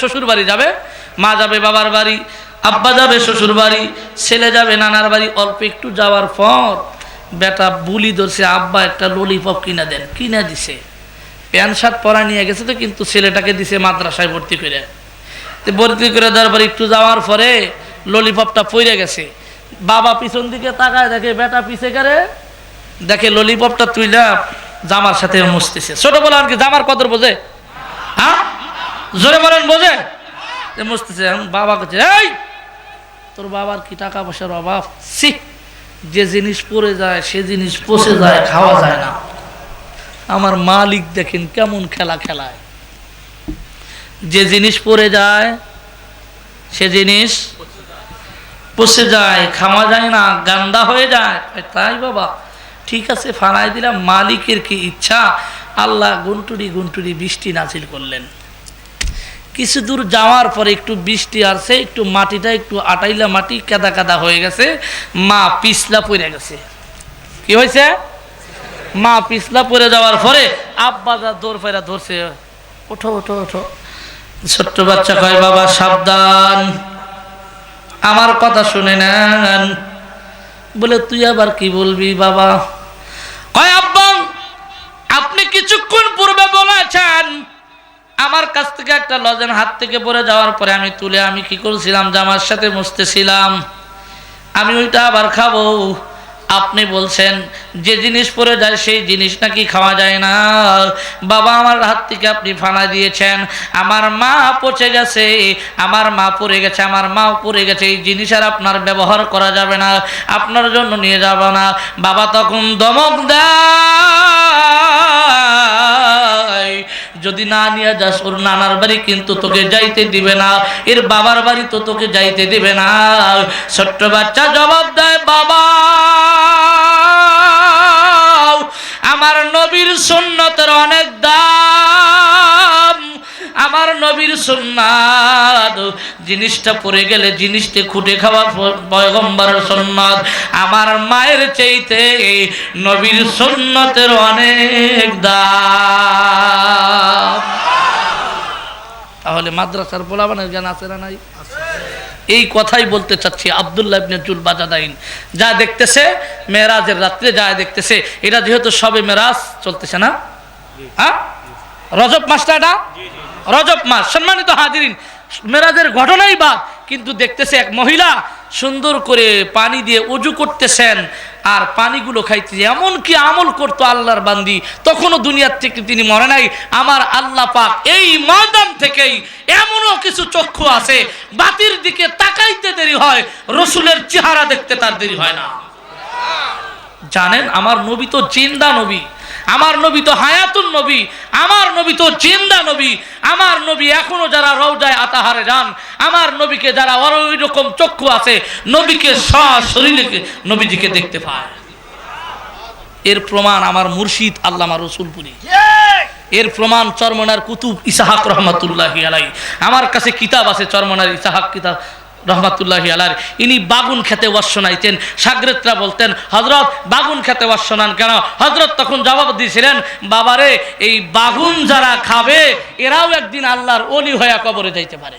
শ্বশুর বাড়ি যাবে, মা যাবে বাবার বাড়ি, আব্বা যাবে শ্বশুর বাড়ি, ছেলে যাবে নানার বাড়ি। অল্প একটু যাওয়ার পর বেটা বুলি ধরছে, আব্বা একটা ললিপপ কিনা দেন। কিনা দিছে, প্যান্ট শার্ট পরা নিয়ে গেছে তো, কিন্তু ছেলেটাকে দিছে মাদ্রাসায় ভর্তি করে। ভর্তি করে দেওয়ার পর একটু যাওয়ার পরে ললিপপটা পড়ে গেছে। বাবা পিছন দিকে তাকায় দেখে বেটা পিছে করে দেখে ললিপপটা তুইলা জামার সাথে মুছতেছে। ছোট বলে আর কি জামার কদর বোঝে? হ্যাঁ, জোরে বলেন বোঝে? মুছতেছে। বাবা কাছে, এই তোর বাবার কি টাকা পয়সার অভাব? সি, যে জিনিস পড়ে যায় সে জিনিস পচে যায়, খাওয়া যায় না। আমার মালিক দেখেন কেমন খেলা খেলায়। যে জিনিস পড়ে যায় সে জিনিস পচে যায়, খাওয়া যায় না, গান্দা হয়ে যায়। তাই বাবা, ঠিক আছে ফানাই দিলাম। মালিকের কি ইচ্ছা, আল্লাহ গুনটুরি গুনটুরি বৃষ্টি নাজিল করলেন। কিছু দূর যাওয়ার পরে একটু বৃষ্টি আসছে, একটু মাটিটা একটু আটাইলা মাটি কাদা কাদা হয়ে গেছে। মা পিছলা পড়ে গেছে। কি হয়েছে? মা পিছলা পড়ে যাওয়ার পরে আব্বা যা দৌড় ফেরা ধরছে, ওঠো ওঠো ওঠো। ছোট্ট বাচ্চা কয়, বাবা সাবধান, আমার কথা শুনে নেন। বলে তুই আবার কি বলবি বাবা? কয় আব্বা, আপনি কিছুক্ষণ পূর্বে বলেছেন আমার কাছ থেকে একটা লজেন হাত থেকে পড়ে যাওয়ার পরে আমি তুলে আমি কি করছিলাম, জামার সাথে মুছতেছিলাম, আমি ওইটা আবার খাবো। আপনি বলছেন যে জিনিস পড়ে যায় সেই জিনিস নাকি খাওয়া যায় না। বাবা, আমার হাত থেকে আপনি ফানা দিয়েছেন, আমার মা পচে গেছে, আমার মা পড়ে গেছে, আমার মাও পড়ে গেছে, এই জিনিস আর আপনার ব্যবহার করা যাবে না, আপনার জন্য নিয়ে যাব না। বাবা তখন ধমক দেয়, যদি না নিয়ে যাস ওর নানার বাড়ি কিন্তু তোকে যাইতে দিবে না, এর বাবার বাড়ি তো তোকে যাইতে দিবে না। ছোট্ট বাচ্চা জবাব দেয়, বাবা আমার নবীর সুন্নতের অনেক দাম, আমার নবীর সুন্নাত জিনিসটা পড়ে গেলে জিনিসটা খুঁটে খাওয়া পয়গম্বরের সুন্নাত, আমার মায়ের চাইতে নবীর সুন্নতের অনেক দাম। তাহলে মাদ্রাসার পোলাপানের জ্ঞান আছে না নাই? এই কথাই বলতে চাচ্ছি। আব্দুল্লাহ ইবনে জুলবাজাদাইন যা দেখতেছে মেরাজের রাত্রে যা দেখতেছে, এটা যেহেতু সবে মেরাজ চলতেছে না, হ্যাঁ রজব মাসটা, এটা রজব মাস, সম্মানিত হাজিরিন, মেরাজের ঘটনাই বা, কিন্তু দেখতেছে এক মহিলা সুন্দর করে পানি দিয়ে ওযু করতেছেন আর পানিগুলো খাইতে, এমন কি আমল করতো আল্লাহর বান্দি, তখনও দুনিয়ার থেকে তিনি মরে নাই। আমার আল্লাহ পাক এই ময়দান থেকেই এমনও কিছু চক্ষু আছে বাতির দিকে তাকাইতে দেরি হয়, রসুলের চেহারা দেখতে তার দেরি হয় না। জানেন আমার নবী তো জিন্দা নবী, আমার নবী তো হায়াতুন নবী, আমার নবী তো জিন্দা নবী। আমার নবী এখনো যারা রওজায়ে আতাহারে যান, আমার নবীকে যারা ওই রকম চক্ষু আছে, নবীকে সশরীরে নবীজিকে দেখতে পায়। এর প্রমাণ আমার মুর্শিদ আল্লামা রসুলপুরি, এর প্রমাণ চরমনার কুতুব ইসাহাক রহমাতুল্লাহি আলাইহি। আমার কাছে কিতাব আছে চরমনার ইসাহাক কিতাব রহমাতুল্লাহি আলাইহি। ইনি বাগুন খেতে ওয়াজ শোনাইতেন। শাগরেদরা বলতেন, হযরত বাগুন খেতে ওয়াজ শোনান কেন? হযরত তখন জবাব দিয়েছিলেন, বাবারে এই বাগুন যারা খাবে এরাও একদিন আল্লাহর ওলি হয়ে কবরে যাইতে পারে।